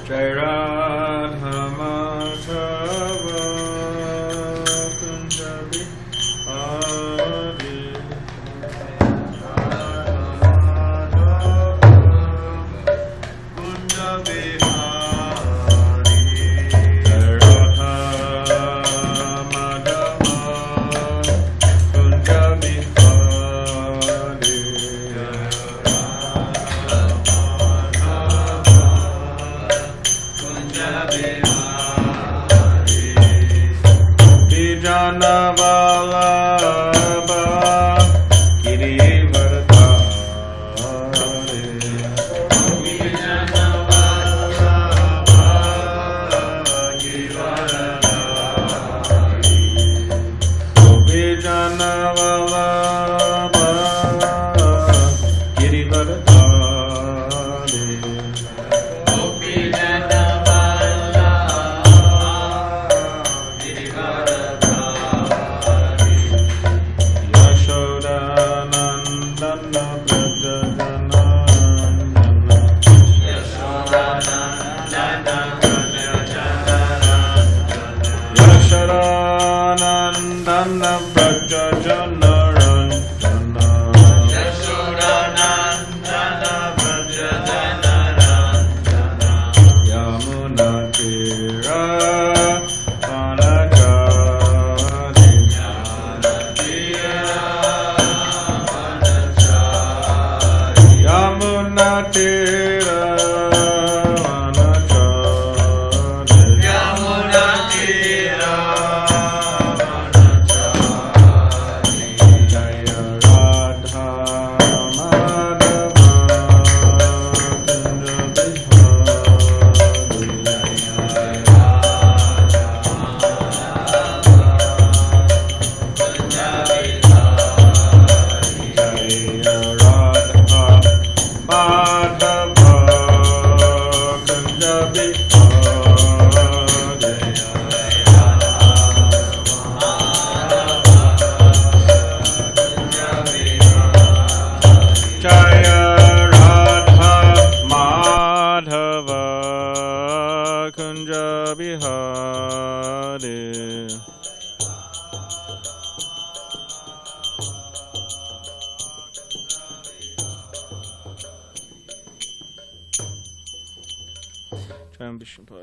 Jai Radha Madhava Kunja Bihari Kunja Bihari Jai Radha Madhava Kunja Bihari Vijana Vallabha Girivardhari Vijana Vallabha Girivardhari Vijana Vallabha Girivardhari Yashodanandana Vrajajana Ranjana Yashodanandana Vrajajana Ranjana Yamuna Tira Vanachari Yamuna Tira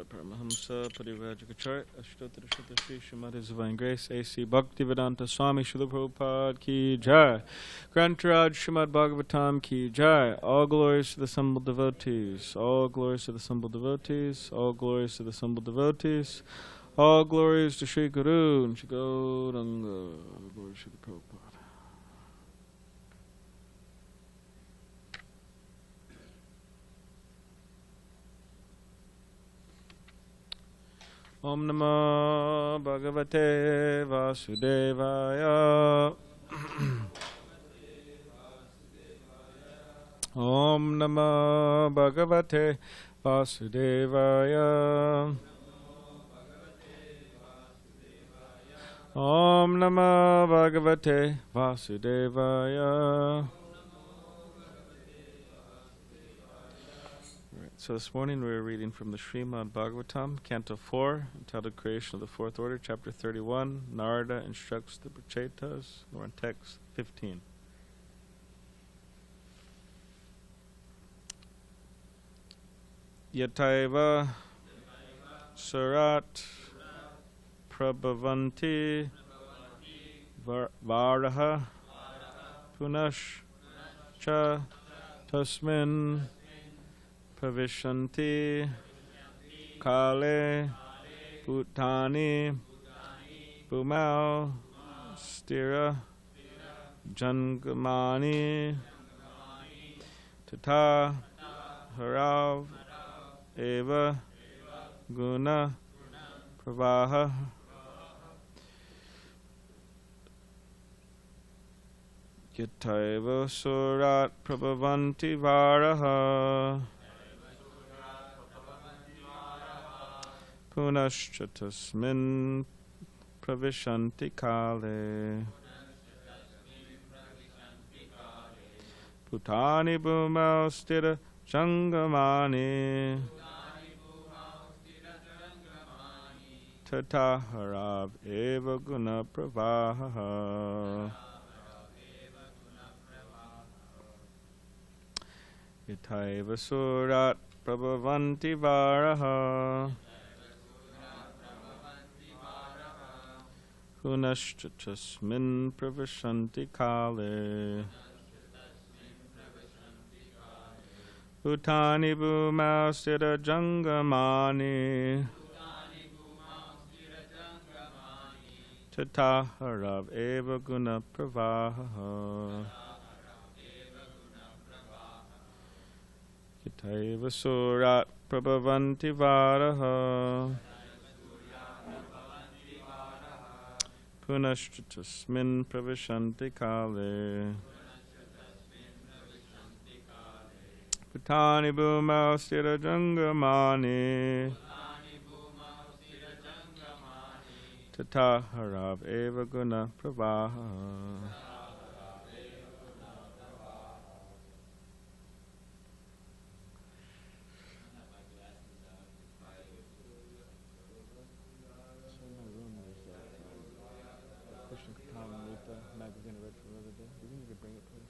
Paramahamsa Parivrajagacharya Ashtotara Shuddha Sri Srimad His Divine Grace A.C. Bhaktivedanta Swami Srila Prabhupada Ki Jai Grantaraj Srimad Bhagavatam Ki Jai. All glories to the assembled devotees. All glories to the assembled devotees. All glories to the assembled devotees. All glories to Sri Guru and Sri Gauranga. Glories to the Prabhupada. Om Namo Bhagavate Vasudevaya Om Namo Bhagavate Vasudevaya Om Namo Bhagavate Vasudevaya. So this morning we are reading from the Srimad Bhagavatam, Canto 4, entitled Creation of the Fourth Order, Chapter 31, Narada instructs the Prachetas, or in text 15. Yataiva Surat Prabhavanti Varaha Punash Cha Tasmin Pravishanti Kale Bhutani Bhumau Stira Jangamani Tata Harav Eva Guna Pravaha Yataiva Surat Prabhavanti Varaha Punascha tasmin pravishanti kale Putani bhumau stira jangamani Tataharav eva guna pravaha. Yataiva surat prabhavanti varaha. Punashcha tasmin pravashanti kale. Bhutani bhumau stira jangamani. Tataharav eva guna pravaha. Yataiva surat prabhavanti varaha. Punashcha tasmin pravashanti kale. Bhutani bhumau stira jangamani. Tataharav eva guna pravaha. Magazine I read from the other day. Do you think you could bring it, please?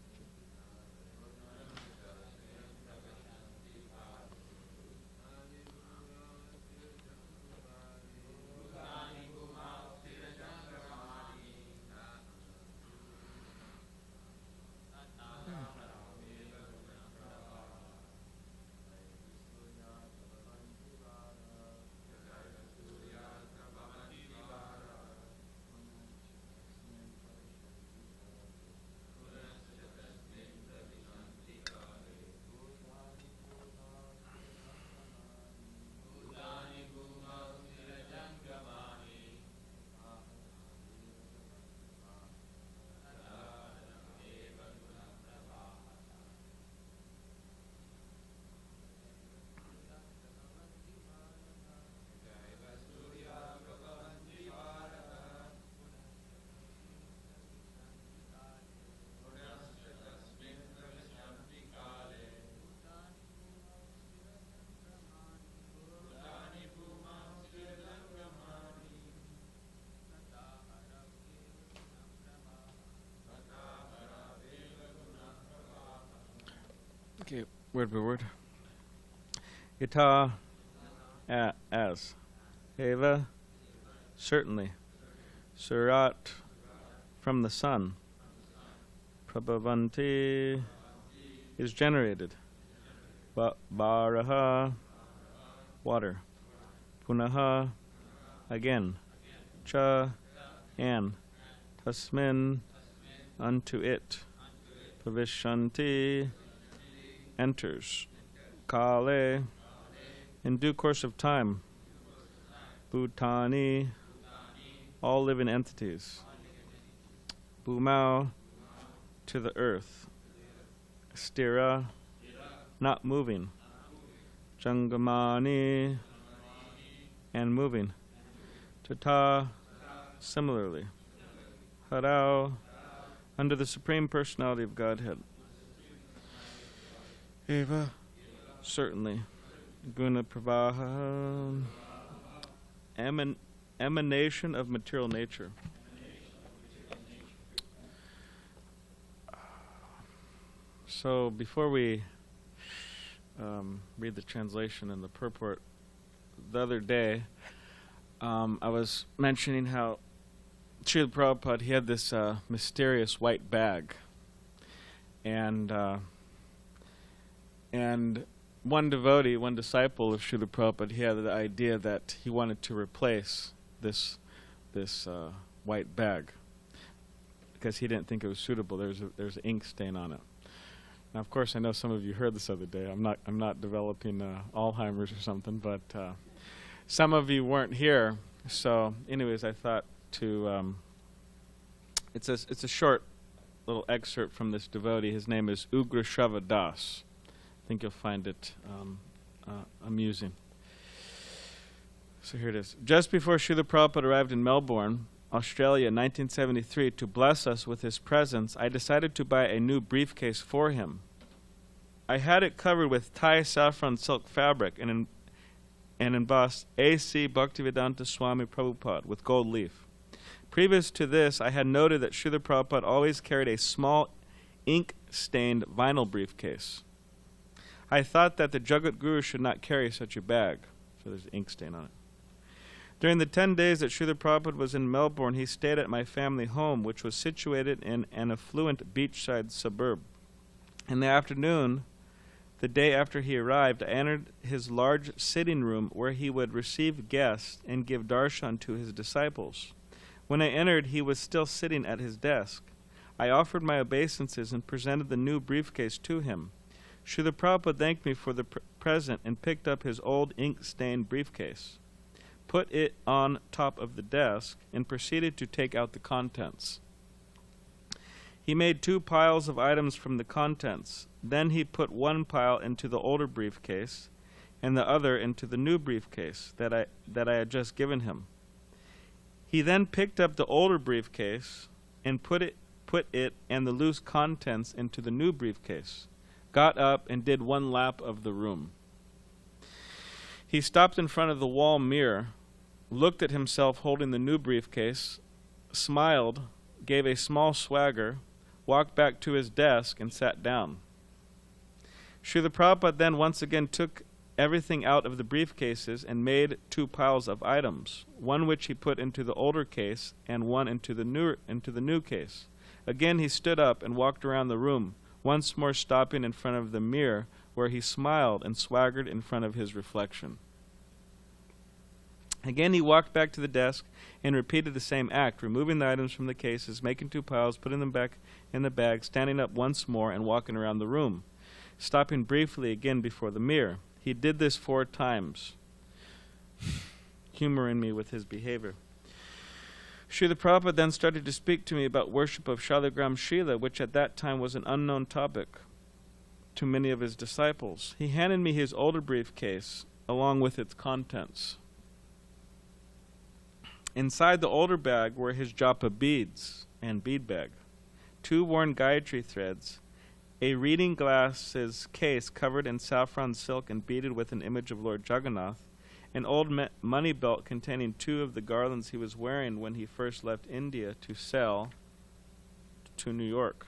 Okay, word by word. Yata, as. Eva, certainly. Surat, from the sun. Prabhavanti, is generated. Varaha, water. Punaha, again. Cha, and. Tasmin, unto it. Pravishanti, enters. Kale, in due course of time. Bhutani, all living entities. Bhumau, to the earth. Stira, not moving. Jangamani, and moving. Tata, similarly. Harau, under the Supreme Personality of Godhead. Eva, certainly. Guna pravaha, emanation of material nature. So before we read the translation and the purport, the other day I was mentioning how Srila Prabhupada, he had this mysterious white bag, and one devotee, one disciple of Srila Prabhupada, he had the idea that he wanted to replace this white bag because he didn't think it was suitable. There's an ink stain on it. Now, of course, I know some of you heard this other day. I'm not developing Alzheimer's or something, but some of you weren't here. So, anyways, I thought to it's a short little excerpt from this devotee. His name is Ugrashrava Das. I think you'll find it amusing. So here it is. Just before Srila Prabhupada arrived in Melbourne, Australia in 1973 to bless us with his presence, I decided to buy a new briefcase for him. I had it covered with Thai saffron silk fabric and and embossed A.C. Bhaktivedanta Swami Prabhupada with gold leaf. Previous to this, I had noted that Srila Prabhupada always carried a small ink-stained vinyl briefcase. I thought that the Jagat Guru should not carry such a bag. So there's ink stain on it. During the 10 days that Srila Prabhupada was in Melbourne, he stayed at my family home, which was situated in an affluent beachside suburb. In the afternoon, the day after he arrived, I entered his large sitting room where he would receive guests and give darshan to his disciples. When I entered, he was still sitting at his desk. I offered my obeisances and presented the new briefcase to him. Srila Prabhupada thanked me for the present and picked up his old ink-stained briefcase, put it on top of the desk, and proceeded to take out the contents. He made 2 piles of items from the contents. Then he put one pile into the older briefcase and the other into the new briefcase that I had just given him. He then picked up the older briefcase and put it and the loose contents into the new briefcase, got up and did 1 lap of the room. He stopped in front of the wall mirror, looked at himself holding the new briefcase, smiled, gave a small swagger, walked back to his desk, and sat down. Srila Prabhupada then once again took everything out of the briefcases and made 2 piles of items, one which he put into the older case and one into the new case. Again he stood up and walked around the room, once more stopping in front of the mirror, where he smiled and swaggered in front of his reflection. Again he walked back to the desk and repeated the same act, removing the items from the cases, making 2 piles, putting them back in the bag, standing up once more and walking around the room, stopping briefly again before the mirror. He did this 4 times, humoring me with his behavior. Srila Prabhupada then started to speak to me about worship of Shaligram Srila, which at that time was an unknown topic to many of his disciples. He handed me his older briefcase along with its contents. Inside the older bag were his japa beads and bead bag, 2 worn Gayatri threads, a reading glasses case covered in saffron silk and beaded with an image of Lord Jagannath, an old money belt containing 2 of the garlands he was wearing when he first left India to sell to New York.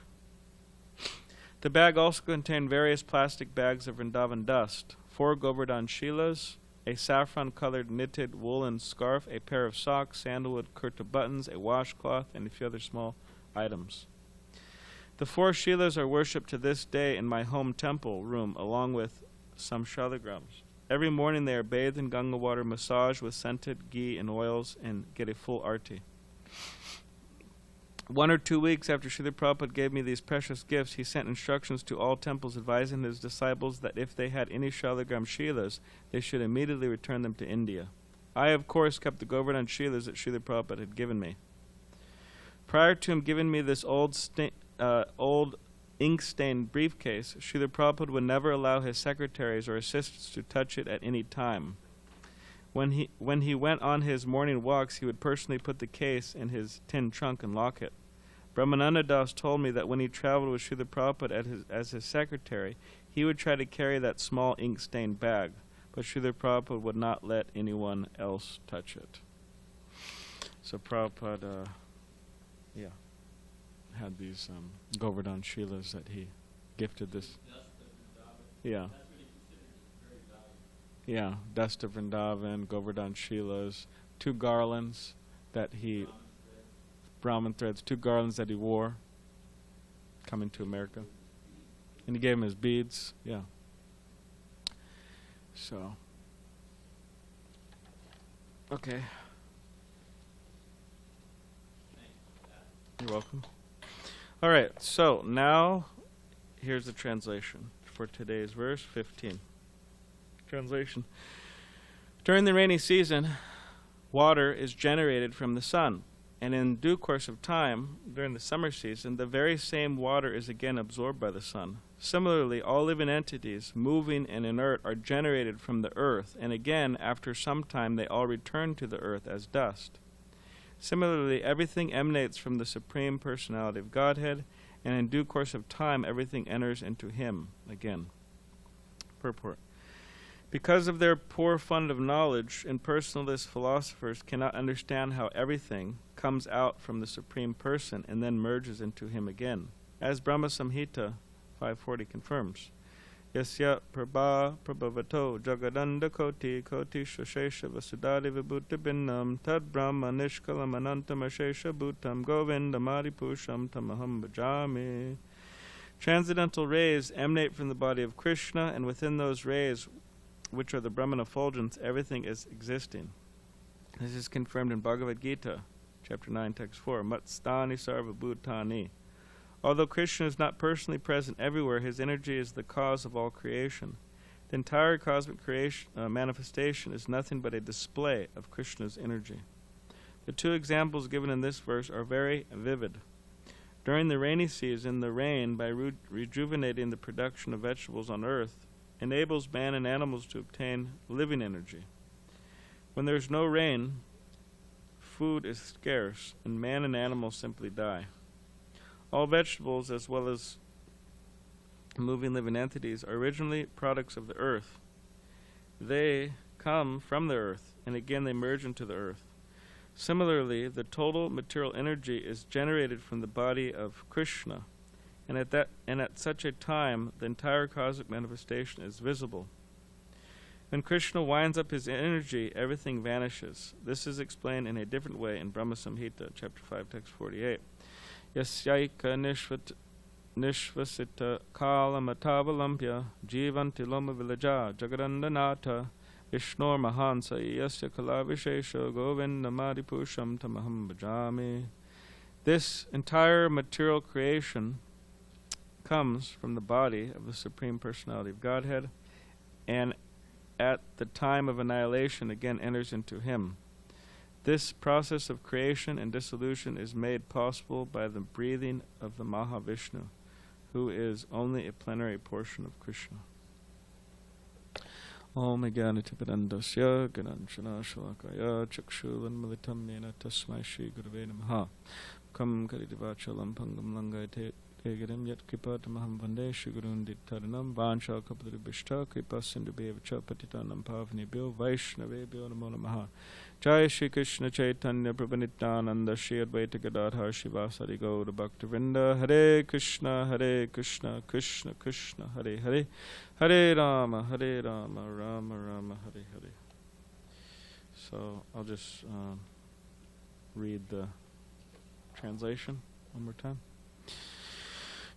The bag also contained various plastic bags of Vrindavan dust, 4 Govardhan Shilas, a saffron-colored knitted woolen scarf, a pair of socks, sandalwood kurta buttons, a washcloth, and a few other small items. The 4 Shilas are worshipped to this day in my home temple room, along with some shaligrams. Every morning they are bathed in Ganga water, massaged with scented ghee and oils, and get a full arti. 1 or 2 weeks after Srila Prabhupada gave me these precious gifts, he sent instructions to all temples advising his disciples that if they had any Shaligram Shilas, they should immediately return them to India. I, of course, kept the Govardhan Shilas that Srila Prabhupada had given me. Prior to him giving me this old ink-stained briefcase, Srila Prabhupada would never allow his secretaries or assistants to touch it at any time. When he went on his morning walks, he would personally put the case in his tin trunk and lock it. Brahmananda Das told me that when he traveled with Srila Prabhupada as his secretary, he would try to carry that small ink-stained bag, but Srila Prabhupada would not let anyone else touch it. So Prabhupada, had these Govardhan Shilas that he gifted this. Yeah. Yeah, dust of Vrindavan, Govardhan Shilas, 2 garlands that he, Brahman threads, 2 garlands that he wore coming to America. And he gave him his beads, yeah. So, okay. You're welcome. All right, so now here's the translation for today's verse 15. Translation. During the rainy season, water is generated from the sun, and in due course of time, during the summer season, the very same water is again absorbed by the sun. Similarly, all living entities, moving and inert, are generated from the earth, and again, after some time, they all return to the earth as dust. Similarly, everything emanates from the Supreme Personality of Godhead, and in due course of time, everything enters into Him again. Purport. Because of their poor fund of knowledge, impersonalist philosophers cannot understand how everything comes out from the Supreme Person and then merges into Him again, as Brahma Samhita 540 confirms. Yasya prabha prabhavato jagadanda koti koti shashesha vasudari vibhuta binnam tad brahma nishkalam anantam ashesha bhutam govinda maripusham tamaham bhajami. Transcendental rays emanate from the body of Krishna, and within those rays, which are the Brahman effulgence, everything is existing. This is confirmed in Bhagavad Gita, chapter 9, text 4, Matstani sarva bhutani. Although Krishna is not personally present everywhere, his energy is the cause of all creation. The entire cosmic creation manifestation is nothing but a display of Krishna's energy. The two examples given in this verse are very vivid. During the rainy season, the rain, by rejuvenating the production of vegetables on earth, enables man and animals to obtain living energy. When there is no rain, food is scarce, and man and animals simply die. All vegetables, as well as moving living entities, are originally products of the earth. They come from the earth, and again they merge into the earth. Similarly, the total material energy is generated from the body of Krishna, and at such a time, the entire cosmic manifestation is visible. When Krishna winds up his energy, everything vanishes. This is explained in a different way in Brahma Samhita, chapter 5, text 48. Yasyaika nishvasita kala matavalampya jivanti loma vilaja jagadandanata Vishnor mahansa yasya kala vishesha govinda maripusham tamaham bhajami. This entire material creation comes from the body of the Supreme Personality of Godhead, and at the time of annihilation again enters into Him. This process of creation and dissolution is made possible by the breathing of the Mahavishnu, who is only a plenary portion of Krishna. Om Jnanatipadandasya Gananshana Shalakaya Chakshulanmalitam Yena Tasmai Shri Gurave Namaha Kam Karitivachalam Pangam Langay Tegarim Yat Kripatamaham Vande Shri Gurun Dittaranam Vansha Kapadribishta Kripa Sindhubevacha Patitanam Pavanebhyo Vaishnavebhyo Namo Namaha. Jai Shri Krishna Chaitanya Prabhu Shri Advaita Gadadhar Shivasari Gaura Bhaktivinoda Hare Krishna Krishna Krishna Hare Hare Hare Rama Rama Rama Hare Hare. So I'll just read the translation one more time.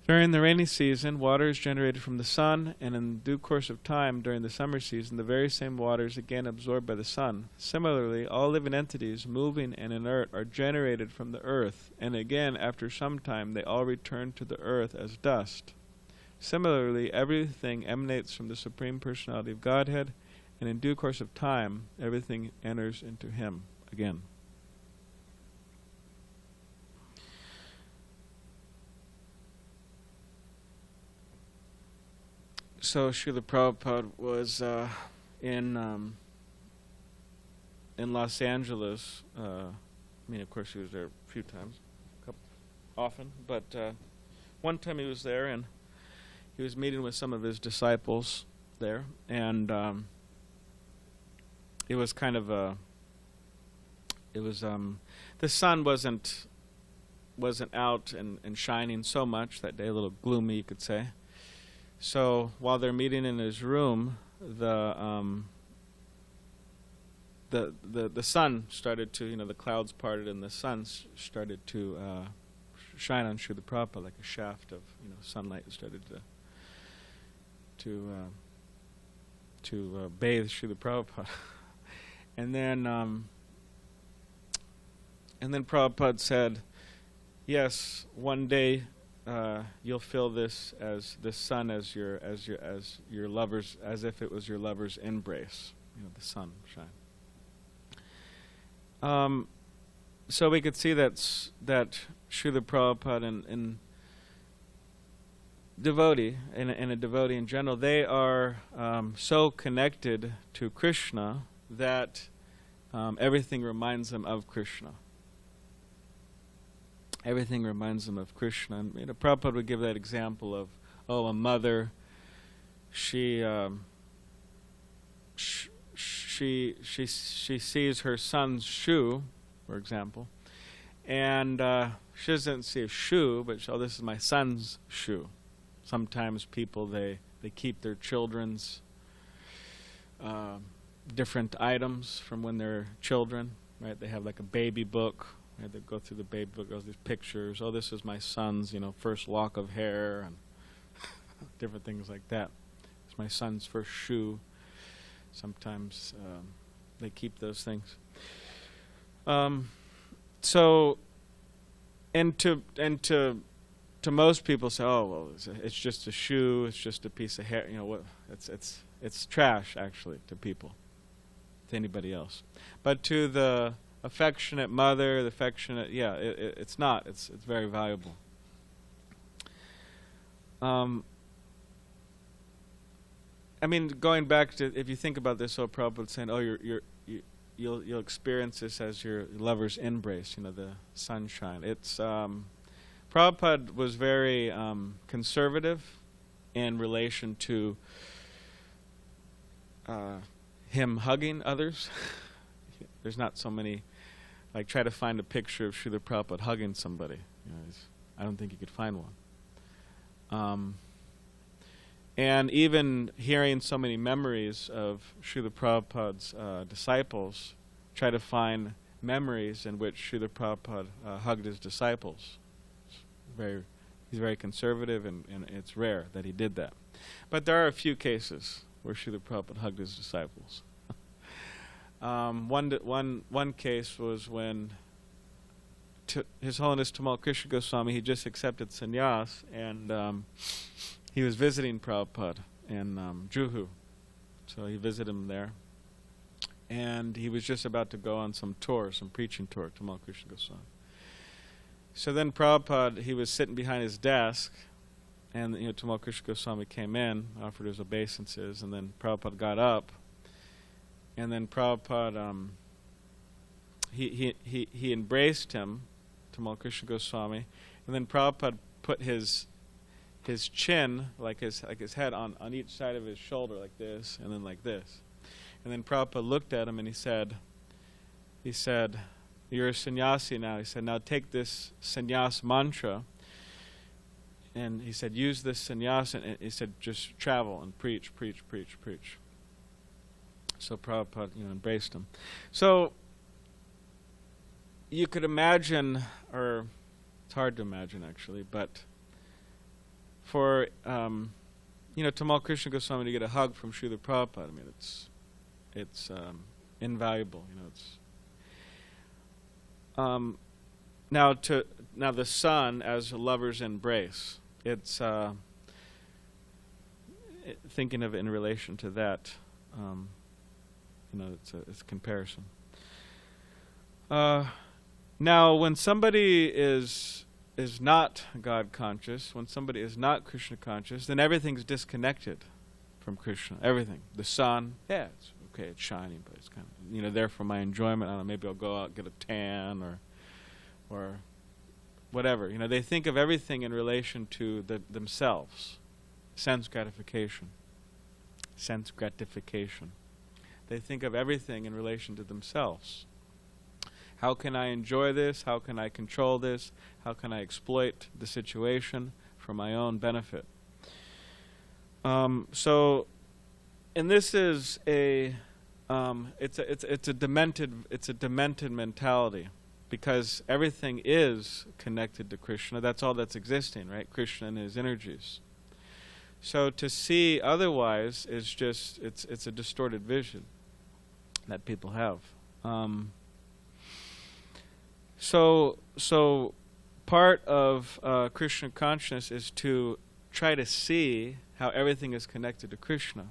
During the rainy season, water is generated from the sun, and in due course of time, during the summer season, the very same water is again absorbed by the sun. Similarly, all living entities, moving and inert, are generated from the earth, and again, after some time, they all return to the earth as dust. Similarly, everything emanates from the Supreme Personality of Godhead, and in due course of time, everything enters into Him again. So Srila Prabhupada was in Los Angeles. Of course, he was there a few times, often, but one time he was there, and he was meeting with some of his disciples there, and it was kind of the sun wasn't out and shining so much that day, a little gloomy, you could say. So while they're meeting in his room, the sun started to, the clouds parted, and the sun started to shine on Srila Prabhupada like a shaft of, sunlight started to bathe Srila Prabhupada. And then Prabhupada said, "Yes, one day you'll feel this as the sun as your lover's, as if it was your lover's embrace, the sun shine." So we could see that Srila Prabhupada and devotee and a devotee in general, they are so connected to Krishna that everything reminds them of Krishna. Everything reminds them of Krishna. And Prabhupada would give that example of, a mother, she she sees her son's shoe, for example, and she doesn't see a shoe, but this is my son's shoe. Sometimes people they keep their children's different items from when they're children, right? They have like a baby book. Right? They go through the baby book, goes these pictures. Oh, this is my son's, first lock of hair, and different things like that. It's my son's first shoe. Sometimes they keep those things. So, to most people say, oh well, it's just a shoe, it's just a piece of hair. What? It's trash actually to people, to anybody else. But to the affectionate mother, the affectionate, it's not. It's very valuable. I mean, going back to, if you think about this, Prabhupada saying, oh, you'll experience this as your lover's embrace, the sunshine. It's Prabhupada was very conservative in relation to him hugging others. There's not so many, try to find a picture of Srila Prabhupada hugging somebody. I don't think you could find one. And even hearing so many memories of Srila Prabhupada's disciples, try to find memories in which Srila Prabhupada hugged his disciples. He's very conservative, and it's rare that he did that. But there are a few cases where Srila Prabhupada hugged his disciples. One case was when His Holiness Tamal Krishna Goswami, he just accepted sannyas, and he was visiting Prabhupada in Juhu. So he visited him there. And he was just about to go on some preaching tour, Tamal Krishna Goswami. So then Prabhupada, he was sitting behind his desk, and Tamal Krishna Goswami came in, offered his obeisances, and then Prabhupada got up, and then Prabhupada, he embraced him, Tamal Krishna Goswami, and then Prabhupada put his chin, like his head, on each side of his shoulder, like this, and then like this. And then Prabhupada looked at him and he said, you're a sannyasi now. He said, now take this sannyas mantra. And he said, use this sannyas. And he said, just travel and preach, preach, preach, preach. So Prabhupada, embraced him. So you could imagine, or it's hard to imagine actually, but for Tamal Krishna Goswami to get a hug from Srila Prabhupada, I mean, it's invaluable. Now the son as a lover's embrace. It's thinking of it in relation to that. It's a comparison. Now, when somebody is not God conscious, when somebody is not Krishna conscious, then everything's disconnected from Krishna. Everything. The sun, it's okay, it's shining, but it's kind of there for my enjoyment. I don't know, maybe I'll go out and get a tan or whatever. They think of everything in relation to themselves. Sense gratification. Sense gratification. They think of everything in relation to themselves. How can I enjoy this? How can I control this? How can I exploit the situation for my own benefit? And this is it's a demented mentality, because everything is connected to Krishna. That's all that's existing, right? Krishna and his energies. So to see otherwise is just it's a distorted vision that people have. So part of Krishna consciousness is to try to see how everything is connected to Krishna,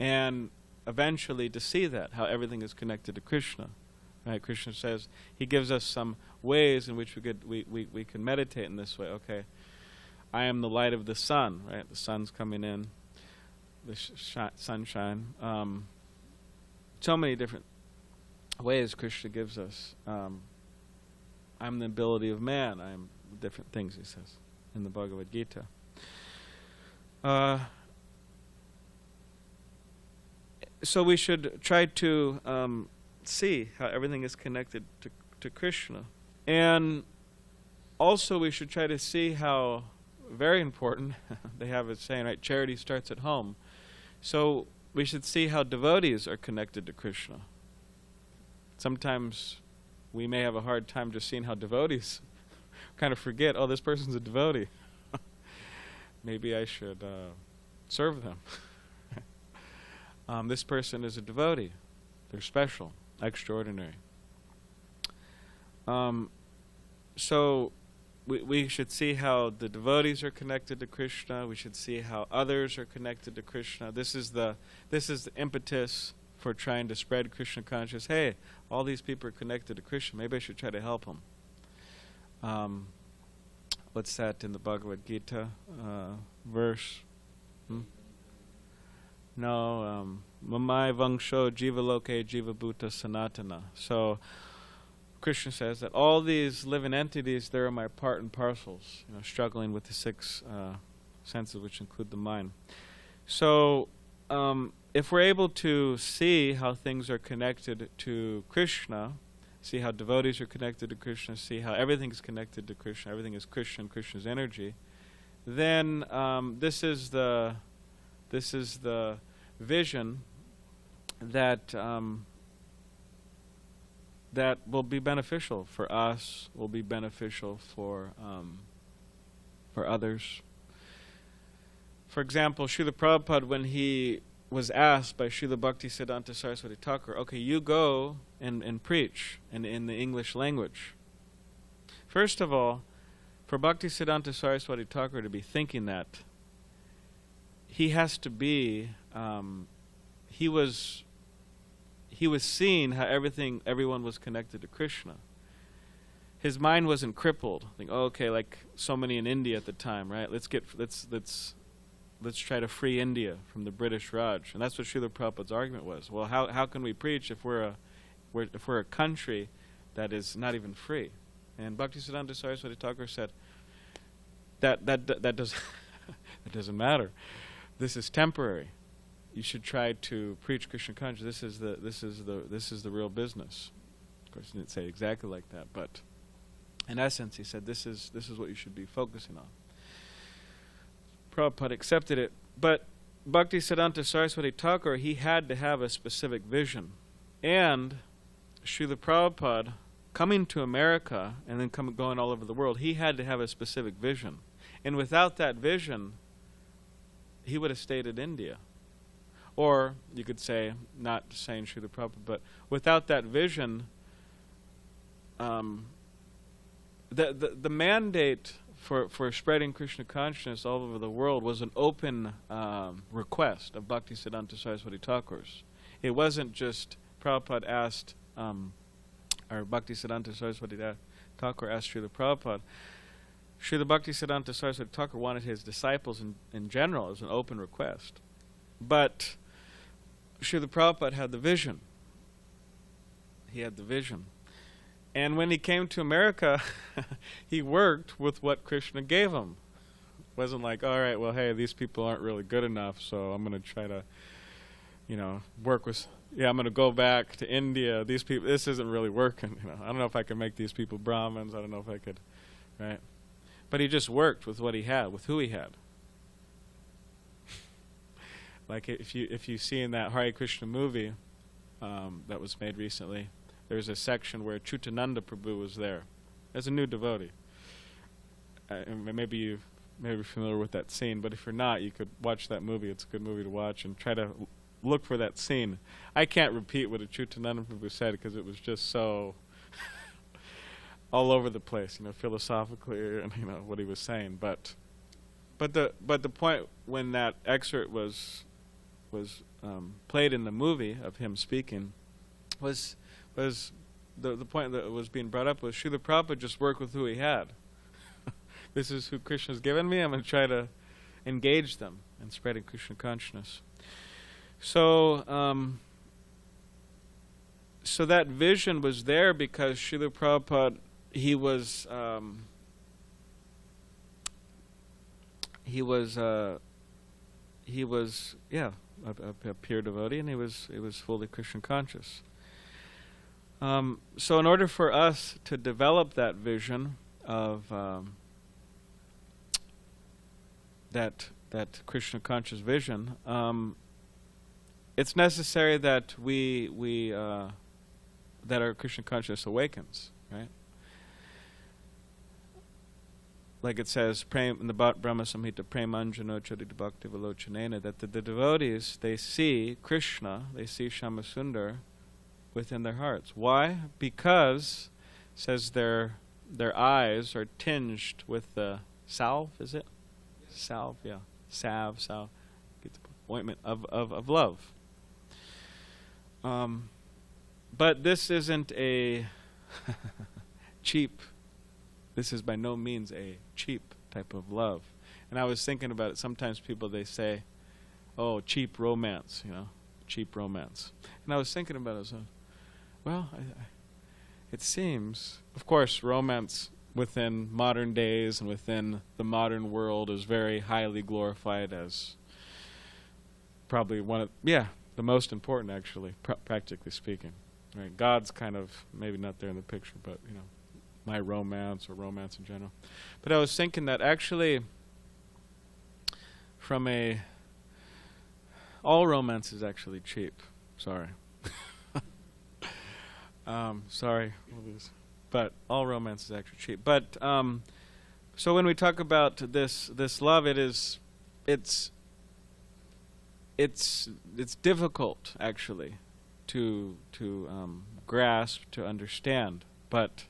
and eventually to see that, how everything is connected to Krishna. Right? Krishna says, he gives us some ways in which we can meditate in this way. Okay, I am the light of the sun, right? The sun's coming in, the sunshine. So many different ways Krishna gives us. I'm the ability of man. I am different things, he says in the Bhagavad Gita. so we should try to see how everything is connected to Krishna. And also we should try to see how, very important, they have a saying, right, charity starts at home. So we should see how devotees are connected to Krishna. Sometimes we may have a hard time just seeing how devotees kind of forget, oh, this person's a devotee. Maybe I should serve them. This person is a devotee. They're special, extraordinary. So we should see how the devotees are connected to Krishna. We should see how others are connected to Krishna. This is the impetus for trying to spread Krishna consciousness. Hey, all these people are connected to Krishna. Maybe I should try to help them. What's that in the Bhagavad Gita verse? No, Mamai Vangsho Jiva Loke Jiva Bhuta Sanatana. So Krishna says that all these living entities, they're my part and parcels, struggling with the six senses, which include the mind. So if we're able to see how things are connected to Krishna, see how devotees are connected to Krishna, see how everything is connected to Krishna, everything is Krishna and Krishna's energy, then this is the vision that that will be beneficial for us, will be beneficial for others. For example, Srila Prabhupada, when he was asked by Srila Bhaktisiddhanta Saraswati Thakur, okay, you go and preach in the English language. First of all, for Bhaktisiddhanta Saraswati Thakur to be thinking that, he has to be, he was seeing how everyone was connected to Krishna. His mind wasn't crippled. Think, oh, okay, like so many in India at the time, right? Let's try to free India from the British Raj, and that's what Srila Prabhupada's argument was. Well, how can we preach if we're a country that is not even free? And Bhaktisiddhanta Saraswati Thakur said that does that doesn't matter. This is temporary. You should try to preach Krishna consciousness. This is the real business. Of course, he didn't say exactly like that, but in essence, he said this is what you should be focusing on. Prabhupada accepted it, but Bhaktisiddhanta Saraswati Thakur, he had to have a specific vision, and Srila Prabhupada coming to America and then going all over the world, he had to have a specific vision, and without that vision, he would have stayed in India. Or you could say, not saying Srila Prabhupada, but without that vision, the mandate for spreading Krishna consciousness all over the world was an open request of Bhaktisiddhanta Saraswati Thakur's. It wasn't just Prabhupada asked, or Bhaktisiddhanta Saraswati Thakur asked Srila Prabhupada. Srila Bhaktisiddhanta Saraswati Thakur wanted his disciples in general as an open request. But Srila Prabhupada had the vision. He had the vision. And when he came to America, he worked with what Krishna gave him. It wasn't like, all right, well, hey, these people aren't really good enough, so I'm going to try to, work with, I'm going to go back to India. These people, this isn't really working. I don't know if I can make these people Brahmins. I don't know if I could, right? But he just worked with what he had, with who he had. Like if you see in that Hare Krishna movie that was made recently, there's a section where Chutananda Prabhu was there as a new devotee. Maybe you're familiar with that scene, but if you're not, you could watch that movie. It's a good movie to watch and try to look for that scene. I can't repeat what a Chutananda Prabhu said because it was just so all over the place, philosophically, and what he was saying. But the point when that excerpt was played in the movie of him speaking was the point that was being brought up was Srila Prabhupada just worked with who he had. This is who Krishna's given me. I'm going to try to engage them in spreading Krishna consciousness. So so that vision was there because Srila Prabhupada, he was a pure devotee, and he was fully Krishna conscious. So in order for us to develop that vision of that Krishna conscious vision, it's necessary that we that our Krishna consciousness awakens, right? Like it says in the Brahma Samhita, Premanjano Chodita Bhakti Vilochanena, that the devotees, they see Krishna, they see Shamasundar within their hearts. Why? Because, says their eyes are tinged with the salve, is it? Yeah. Salve, yeah. Salve. Get the ointment of love. But this isn't a cheap, this is by no means a cheap type of love. And I was thinking about it, sometimes people, they say, oh, cheap romance, cheap romance. And I was thinking about it, so, well, it seems, of course, romance within modern days and within the modern world is very highly glorified as probably the most important, actually, practically speaking. Right? God's kind of maybe not there in the picture, but, my romance or romance in general. But I was thinking that actually all romance is actually cheap. Sorry. Sorry. But all romance is actually cheap. But so when we talk about this love, it's difficult actually to grasp, to understand. But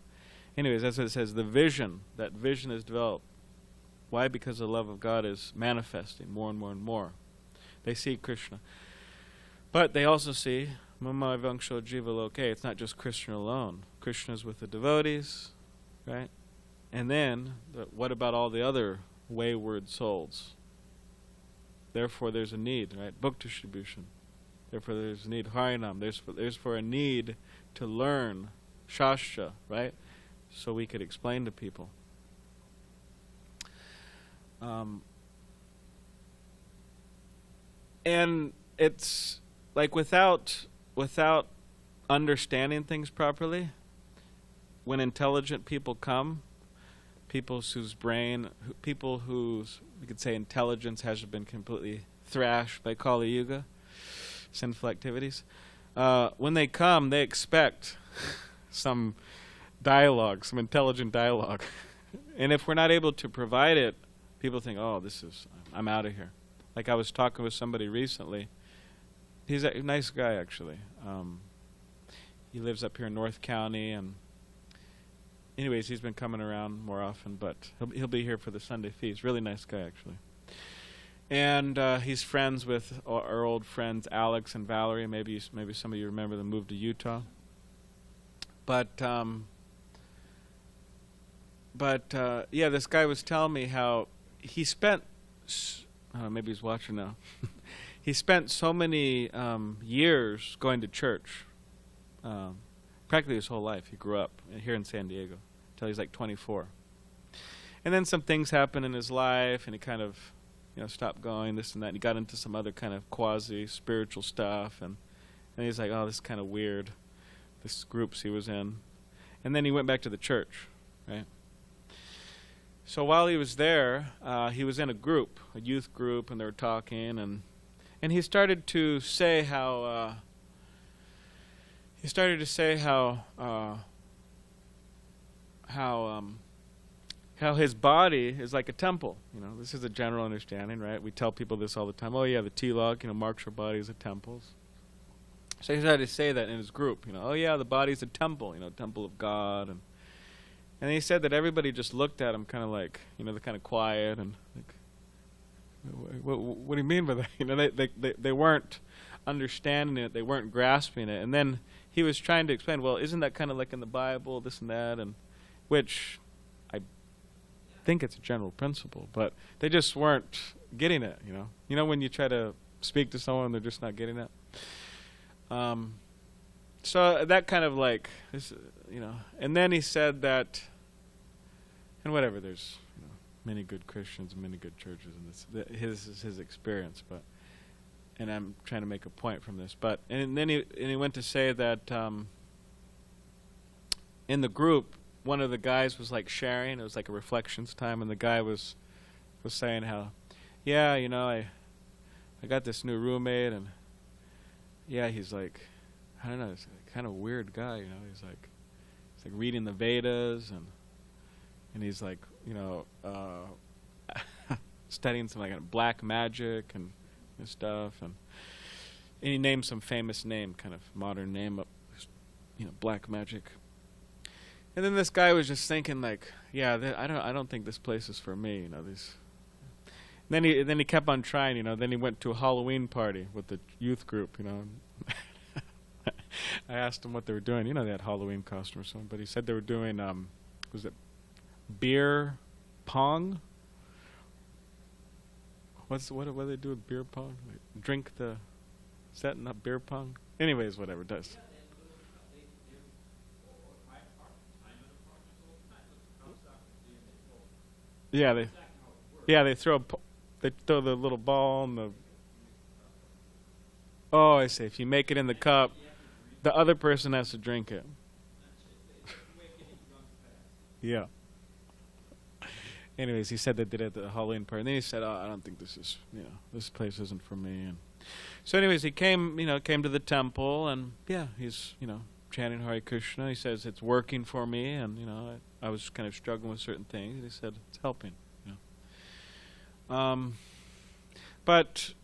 anyways, that's what it says. That vision is developed. Why? Because the love of God is manifesting more and more and more. They see Krishna. But they also see Mama Vangsho Jiva Loke. It's not just Krishna alone. Krishna's with the devotees, right? And then, what about all the other wayward souls? Therefore, there's a need, right? Book distribution. Therefore, there's a need. Harinam. There's for a need to learn Shastra, right? So we could explain to people. And it's like without understanding things properly, when intelligent people come, people whose we could say intelligence has been completely thrashed by Kali Yuga, sinful activities, when they come, they expect some dialogue, some intelligent dialogue. And if we're not able to provide it, people think, oh, I'm out of here. Like I was talking with somebody recently. He's a nice guy, actually. He lives up here in North County, and anyways, he's been coming around more often, but he'll be here for the Sunday feast. Really nice guy, actually. And he's friends with our old friends Alex and Valerie. Maybe some of you remember them, moved to Utah. But this guy was telling me how he spent, maybe he's watching now. He spent so many years going to church, practically his whole life. He grew up here in SanDiego until he's like 24. And then some things happened in his life, and he kind of, stopped going, this and that. And he got into some other kind of quasi-spiritual stuff, and he's like, oh, this is kind of weird, this groups he was in. And then he went back to the church, right? So while he was there, he was in a group, a youth group, and they were talking, and he started to say how his body is like a temple. This is a general understanding, right? We tell people this all the time. Oh yeah, the T-log, marks our body as a temple. So he started to say that in his group. Oh yeah, the body's a temple. Temple of God, and he said that everybody just looked at him kind of like, they're kind of quiet and like, what do you mean by that? They weren't understanding it. They weren't grasping it. And then he was trying to explain, well, isn't that kind of like in the Bible, this and that, and which I think it's a general principle, but they just weren't getting it. When you try to speak to someone, they're just not getting it. So that kind of like, and then he said that, and whatever, there's many good Christians and many good churches, and this is his experience. But and I'm trying to make a point from this, but and then he went to say that in the group, one of the guys was like sharing. It was like a reflections time, and the guy was saying how, yeah, you know, I got this new roommate, and yeah, he's like, I don't know, he's a kind of weird guy, you know. He's like reading the Vedas, and he's like, you know, studying some like black magic and stuff, and he named some famous name, kind of modern name, you know, black magic. And then this guy was just thinking like, yeah, I don't think this place is for me, you know. These. And then he kept on trying, you know. Then he went to a Halloween party with the youth group, you know. I asked him what they were doing. You know, they had Halloween costume or something, but he said they were doing was it beer pong? What do they do with beer pong? Like drink the setting up beer pong. Anyways, whatever it does. Yeah, they throw the little ball and the. Oh, I see. If you make it in the cup, the other person has to drink it. Yeah. Anyways, he said they did it at the Halloween party, and then he said, "Oh, I don't think this is, you know, this place isn't for me." And so, anyways, he came to the temple, and yeah, he's, you know, chanting Hare Krishna. He says it's working for me, and you know, I was kind of struggling with certain things. And he said it's helping. You know. But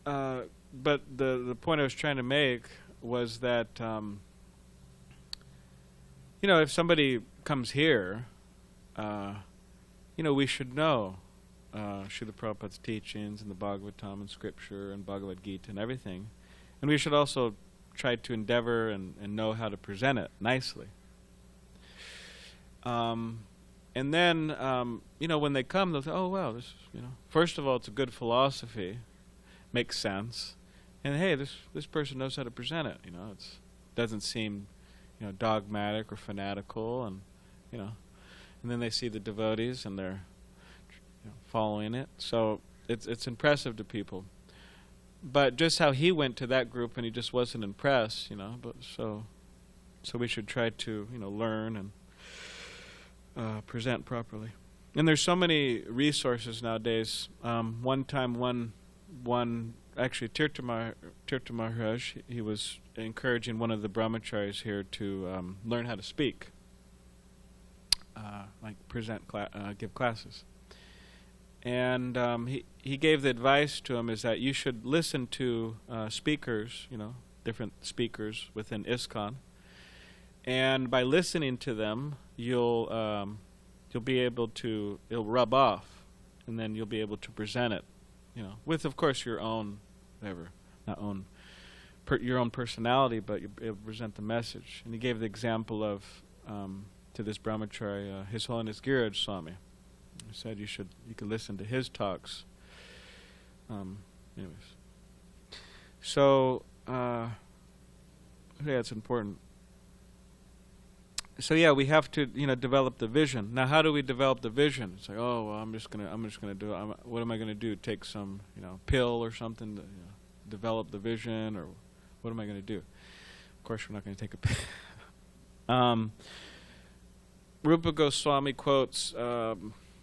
the point I was trying to make was that you know, if somebody comes here, you know, we should know Srila Prabhupada's teachings and the Bhagavatam and Scripture and Bhagavad Gita and everything, and we should also try to endeavor and know how to present it nicely. And then, you know, when they come, they'll say, "Oh, wow, this, you know, first of all, it's a good philosophy, makes sense, and hey, this person knows how to present it. You know, it doesn't seem, you know, dogmatic or fanatical, and you know." And then they see the devotees, and they're, you know, following it. So it's impressive to people. But just how he went to that group, and he just wasn't impressed, you know. But so we should try to, you know, learn and present properly. And there's so many resources nowadays. One time, actually, Tirtha Maharaj, he was encouraging one of the brahmacharis here to learn how to speak. Like give classes, and he gave the advice to him is that you should listen to speakers, you know, different speakers within ISKCON, and by listening to them, you'll be able to, it'll rub off, and then you'll be able to present it, you know, with of course your own your own personality, but you'll be able to present the message. And he gave the example of to this brahmachari, His Holiness Giraj Swami. He said you could listen to his talks. Anyways, so yeah, it's important. So yeah, we have to, you know, develop the vision. Now, how do we develop the vision? It's like, oh, well, I'm just gonna do it. What am I gonna do? Take some, you know, pill or something to, you know, develop the vision, or what am I gonna do? Of course, we're not gonna take a pill. Rupa Goswami quotes,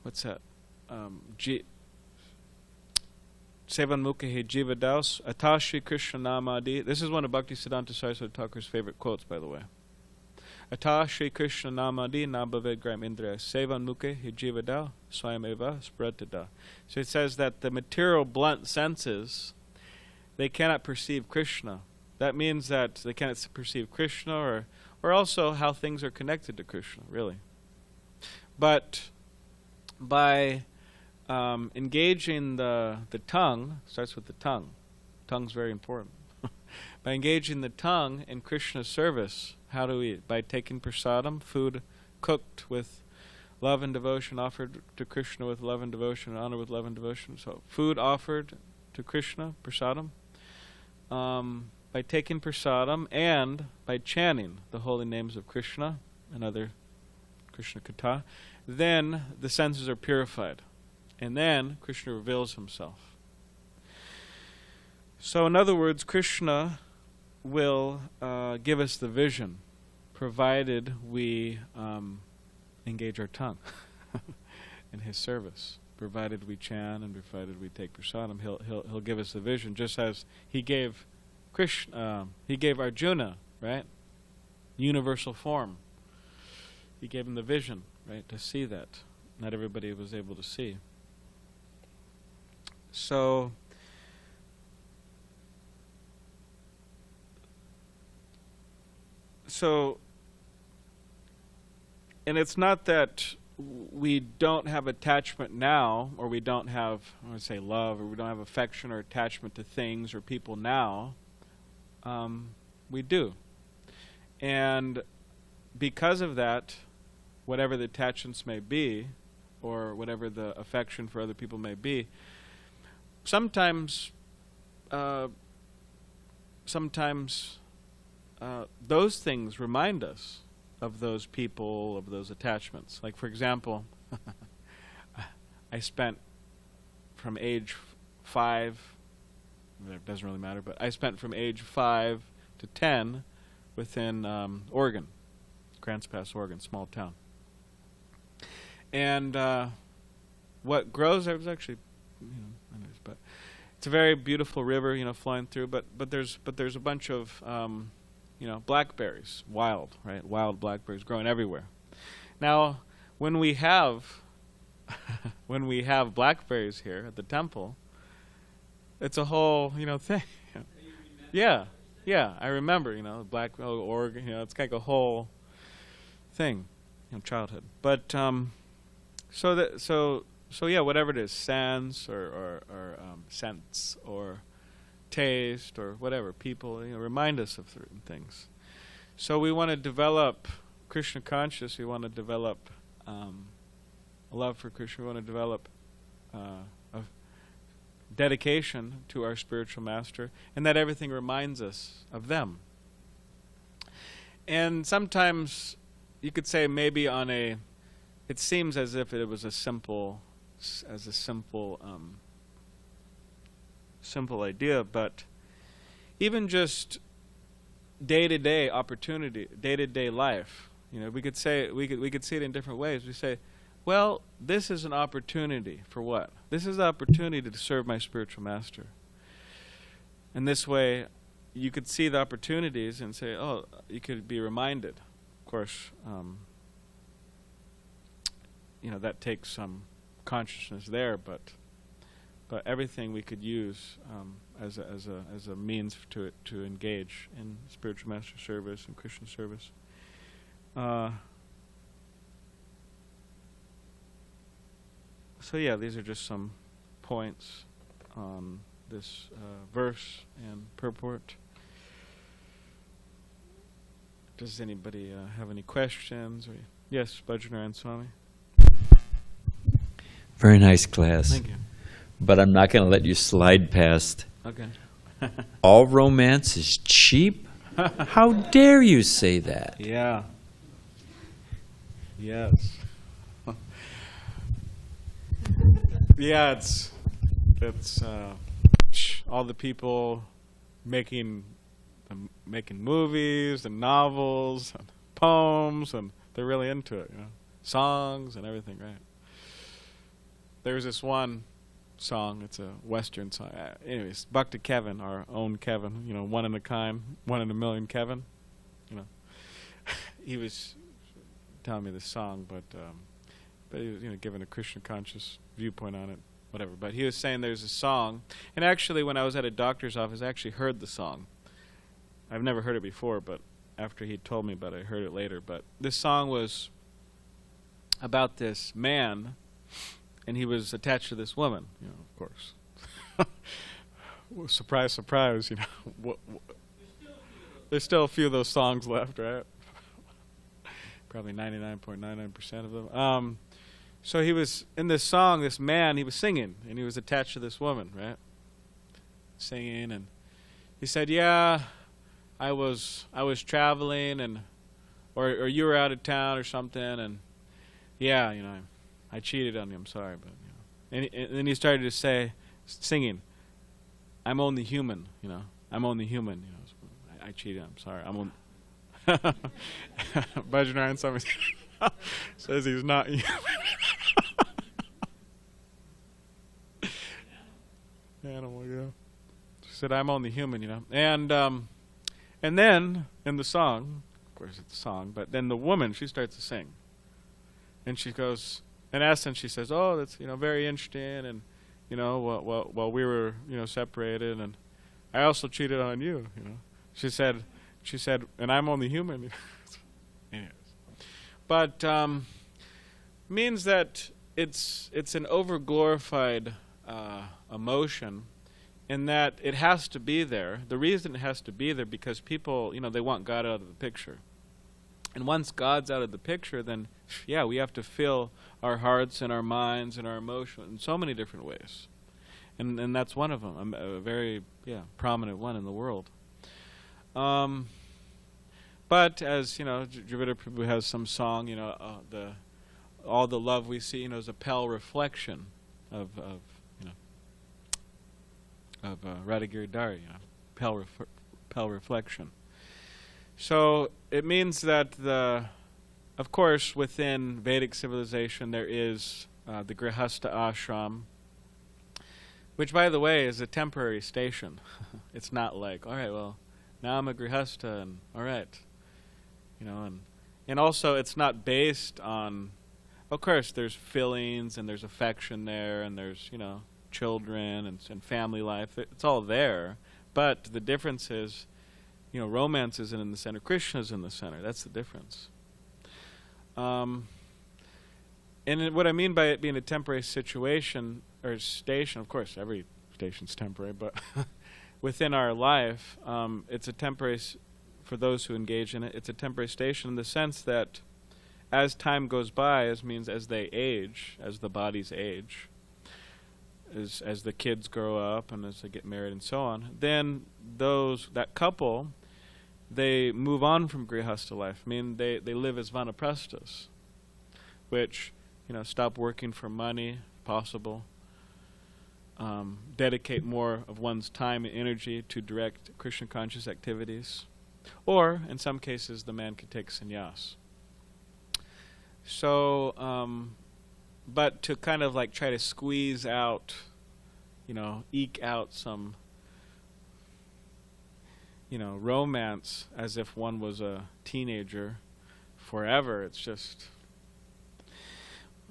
what's that? Sevan Mukha He Jiva Daus, Atashi Krishna Namadi. This is one of Bhaktisiddhanta Saraswati Thakur's favorite quotes, by the way. Atashi Krishna Namadi Nabhaved Gram Indriya Sevan Mukha He Jiva Dau Swayam Eva Spratada. So it says that the material blunt senses, they cannot perceive Krishna. That means that they cannot perceive Krishna, or also how things are connected to Krishna, really. But by engaging the tongue, starts with the tongue. Tongue's very important. By engaging the tongue in Krishna's service, how do we? By taking prasadam, food cooked with love and devotion, offered to Krishna with love and devotion, honor with love and devotion. So food offered to Krishna, prasadam. By taking prasadam and by chanting the holy names of Krishna and other Krishna Katha, then the senses are purified. And then Krishna reveals himself. So in other words, Krishna will give us the vision, provided we engage our tongue in his service. Provided we chant and provided we take prasadam, he'll give us the vision, just as he gave Krishna, he gave Arjuna, right, universal form. He gave him the vision, right, to see that. Not everybody was able to see. So and it's not that we don't have attachment now, or we don't have, I would say, love, or we don't have affection or attachment to things or people now. We do. And because of that, whatever the attachments may be, or whatever the affection for other people may be, sometimes those things remind us of those people, of those attachments. Like, for example, I spent from age 5, it doesn't really matter, but I spent from age 5 to 10 within Oregon, Grants Pass, Oregon, small town. And what grows there was actually, anyways, but it's a very beautiful river, flowing through. But there's a bunch of blackberries, wild blackberries growing everywhere. Now, when we have blackberries here at the temple, it's a whole thing. Yeah, I remember Oregon. It's like a whole thing, childhood. But so yeah, whatever it is, sense or sense or taste or whatever, people remind us of certain things. So we want to develop Krishna consciousness. We want to develop a love for Krishna. We want to develop a dedication to our spiritual master, and that everything reminds us of them. And sometimes you could say maybe it seems as if it was a simple idea, but even just day-to-day opportunity, day-to-day life, we could see it in different ways. We say, well, this is an opportunity for what? This is the opportunity to serve my spiritual master. And this way, you could see the opportunities and say, oh, you could be reminded. Of course, that takes some consciousness there, but everything we could use as a means to engage in spiritual master service and Krishna service. So yeah, these are just some points on this verse and purport. Does anybody have any questions? Yes, Bajranaran Swami. Very nice class. Thank you. But I'm not going to let you slide past. Okay. All romance is cheap? How dare you say that? Yeah. Yes. Yeah, it's all the people making movies and novels and poems, and they're really into it, songs and everything, right? There's this one song, it's a Western song. Anyways, Bhakti Kevin, our own Kevin, one in a kind, 1 in a million Kevin, he was telling me this song, but he was, giving a Krishna conscious viewpoint on it, whatever. But he was saying there's a song, and actually when I was at a doctor's office, I actually heard the song. I've never heard it before, but after he told me about it, I heard it later. But this song was about this man, and he was attached to this woman, of course. Surprise, surprise, There's still a few of those songs left, right? Probably 99.99% of them. So he was, in this song, this man, he was singing, and he was attached to this woman, right? Singing, and he said, yeah, I was traveling, and or you were out of town or something, and yeah, I cheated on you, I'm sorry, but and then he started to say, singing, I'm only human, you know. I'm only human, you know. I cheated. I'm sorry. I'm on. Bajranayan Swami says he's not human. Animal, you know. She said, "I'm only human," you know. And then in the song, of course it's a song, but then the woman, she starts to sing, and she goes, in essence, she says, "Oh, that's, you know, very interesting, and you know, while we were, you know, separated, and I also cheated on you, you know." She said, and I'm only human. Anyways. But means that it's an overglorified emotion, in that it has to be there. The reason it has to be there because people, you know, they want God out of the picture. And once God's out of the picture, then yeah, we have to fill our hearts and our minds and our emotions in so many different ways. And that's one of them, a very prominent one in the world. But as you know, Jivita Prabhu has some song, you know, all the love we see, you know, is a pale reflection of Radhagiri Dari, you know, pale reflection. So it means that of course, within Vedic civilization, there is the Grihastha ashram, which, by the way, is a temporary station. It's not like, all right, well, now I'm a Grihastha, and all right, you know, and also it's not based on, of course, there's feelings and there's affection there, and there's, you know, children and family life. It's all there, but the difference is, you know, romance isn't in the center. Krishna is in the center. That's the difference. And what I mean by it being a temporary situation or station, of course, every station's temporary, but within our life, it's a temporary, for those who engage in it, it's a temporary station in the sense that as time goes by, as they age, as the bodies age, as the kids grow up and as they get married and so on, then that couple, they move on from Grihastha life. I mean, they live as vanaprasthas, which, you know, stop working for money, if possible, dedicate more of one's time and energy to direct Krishna conscious activities, or in some cases the man could take sannyas. So, but to kind of like try to squeeze out, you know, eke out some, you know, romance as if one was a teenager forever, it's just,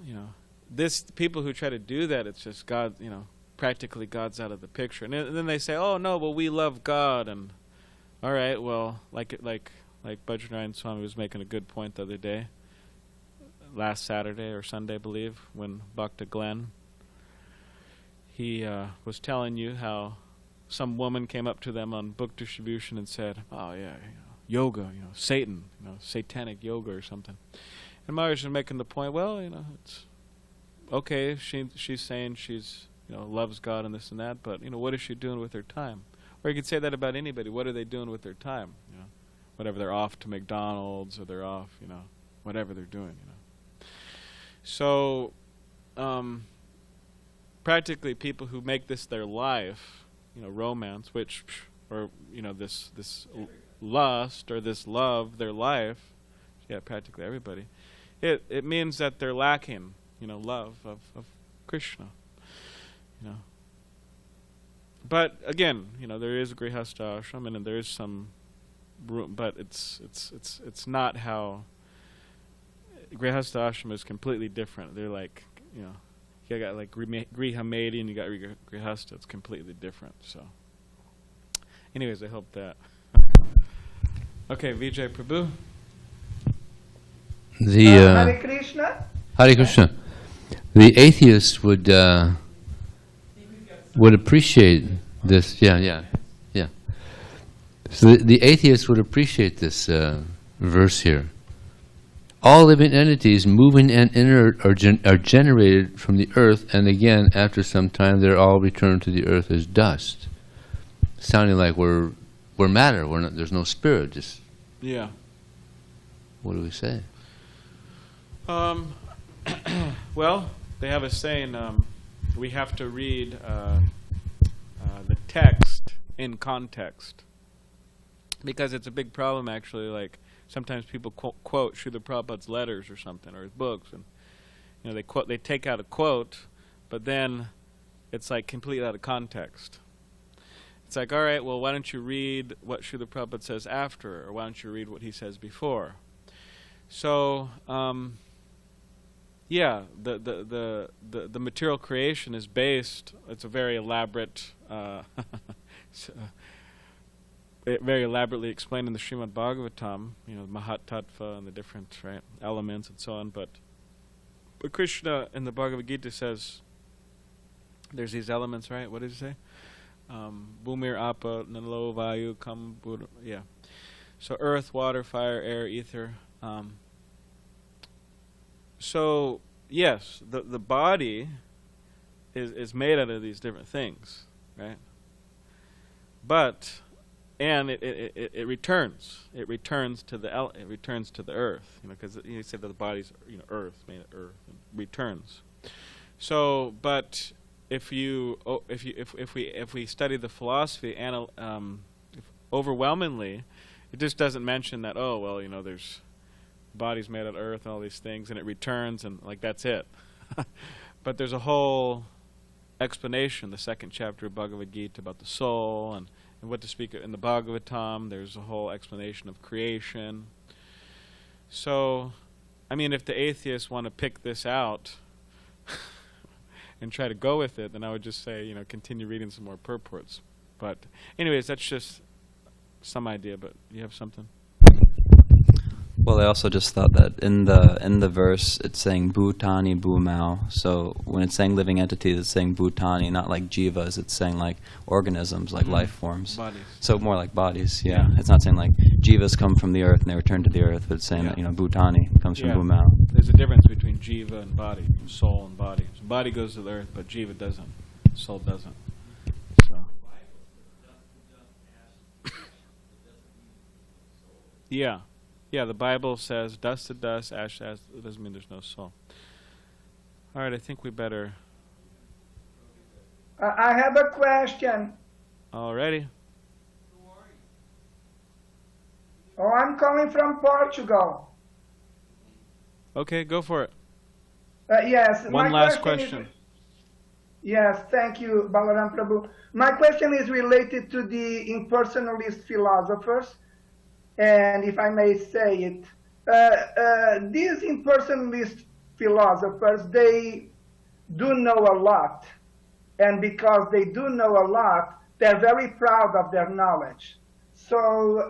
you know, people who try to do that, it's just God, you know, practically God's out of the picture. And then they say, oh no, well, we love God, and all right, well, like Bajranayan Swami was making a good point the other day, last Saturday or Sunday, I believe, when Bhakta Glenn, he was telling you how some woman came up to them on book distribution and said, oh yeah, you know, yoga, you know, Satan, you know, satanic yoga or something. And Maharaj was making the point, well, you know, it's okay, she's saying she's, you know, loves God and this and that, but, you know, what is she doing with her time? Or you could say that about anybody. What are they doing with their time? You know, whatever, they're off to McDonald's, or they're off, you know, whatever they're doing, you know. So, practically people who make this their life, you know, romance, which, or, you know, this lust or this love, their life, yeah, practically everybody, it means that they're lacking, you know, love of Krishna, you know. But again, you know, there is a Grihastha ashram, and there is some room, but it's not how Grihastha ashram is. Completely different. They're like, you know, you got like Griha Maidi and you got Grihastha. It's completely different. So, anyways, I hope that. Okay, Vijay Prabhu. Hare Krishna. Hare Krishna. The atheist would appreciate this. Yeah. So the atheist would appreciate this verse here. All living entities, moving and inert, are generated from the earth, and again, after some time, they're all returned to the earth as dust. Sounding like we're matter. We're not. There's no spirit. Just yeah. What do we say? Well, they have a saying. We have to read the text in context, because it's a big problem actually. Like sometimes people quote Srila Prabhupada's letters or something, or his books, and they take out a quote, but then it's like completely out of context. It's like, all right, well, why don't you read what Srila Prabhupada says after, or why don't you read what he says before? So, yeah, the material creation is based. It's a very elaborate, very elaborately explained in the Srimad Bhagavatam. Mahat Tattva and the different elements and so on. But Krishna in the Bhagavad Gita says there's these elements, right? What did he say? Bhumir Apa Nalo Vayu Kam Buddha. Yeah. So earth, water, fire, air, ether. So yes, the body is made out of these different things, right? But it returns. It returns to the earth, because you said that the body's earth, made of earth, and returns. So, but if we study the philosophy overwhelmingly, it just doesn't mention that, oh well, there's bodies made out of earth and all these things, and it returns, and like that's it. But there's a whole explanation, the second chapter of Bhagavad Gita, about the soul and what to speak in the Bhagavatam. There's a whole explanation of creation. So, I mean, if the atheists want to pick this out and try to go with it, then I would just say, continue reading some more purports. But anyways, that's just some idea, but you have something? Well, I also just thought that in the verse it's saying Bhutani Bhumau. So when it's saying living entities, it's saying Bhutani, not like jivas. It's saying like organisms, like life forms. Bodies. So more like bodies, yeah. It's not saying like jivas come from the earth and they return to the earth, but it's saying that, Bhutani comes from Bhumau. There's a difference between jiva and body, soul and body. So body goes to the earth, but jiva doesn't. Soul doesn't. So. Yeah. Yeah, the Bible says dust to dust, ash to ash. It doesn't mean there's no soul. All right, I think we better. I have a question. Alrighty. Oh, I'm calling from Portugal. Okay, go for it. Yes. One last question. Yes, thank you, Balaram Prabhu. My question is related to the impersonalist philosophers. And if I may say it, these impersonalist philosophers, they do know a lot. And because they do know a lot, they're very proud of their knowledge. So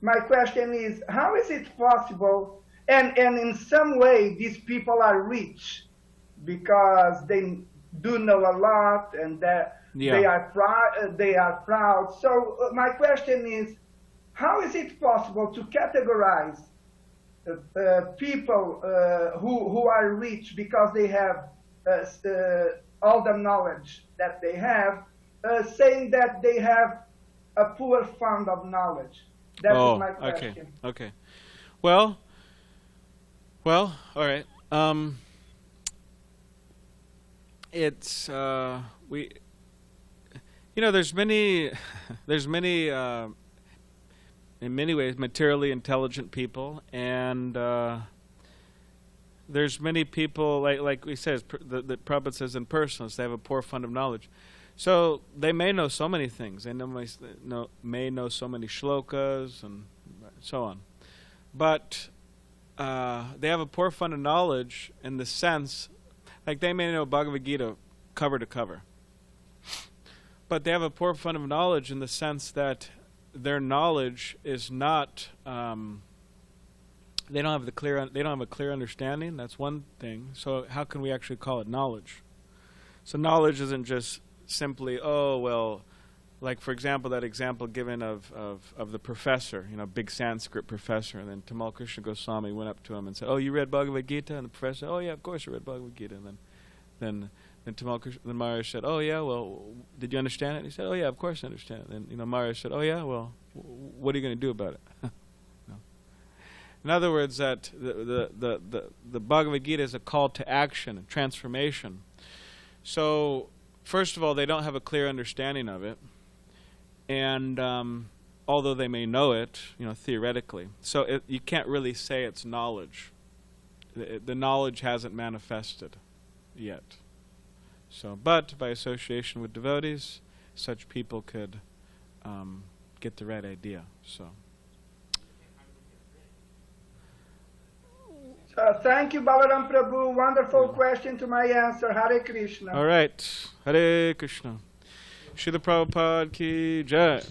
my question is, how is it possible? And in some way, these people are rich because they do know a lot and they are proud. So my question is, how is it possible to categorize people who are rich because they have all the knowledge that they have, saying that they have a poor fund of knowledge? That is my question. Okay. Well, all right. It's there's many in many ways materially intelligent people, and there's many people like we said, the Prabhupada says in personals, they have a poor fund of knowledge. So they may know so many things. They may know so many shlokas and so on. But they have a poor fund of knowledge in the sense, like they may know Bhagavad Gita cover to cover. But they have a poor fund of knowledge in the sense that their knowledge is not. They don't have a clear understanding. That's one thing. So how can we actually call it knowledge? So knowledge isn't just simply, oh well, like for example that example given of the professor, big Sanskrit professor, and then Tamal Krishna Goswami went up to him and said, "Oh, you read Bhagavad Gita?" And the professor said, "Oh yeah, of course I read Bhagavad Gita." And then Tamal Krishna, then Maharaj said, "Oh yeah, well, did you understand it?" And he said, "Oh yeah, of course I understand it." And Maharaj said, "Oh yeah, well, what are you going to do about it?" No. In other words, that the Bhagavad Gita is a call to action, a transformation. So first of all, they don't have a clear understanding of it, and although they may know it, theoretically, so you can't really say it's knowledge. The knowledge hasn't manifested yet. So, but by association with devotees, such people could get the right idea. So. Thank you, Balaram Prabhu. Wonderful question to my answer. Hare Krishna. All right. Hare Krishna. Srila Prabhupada ki jai.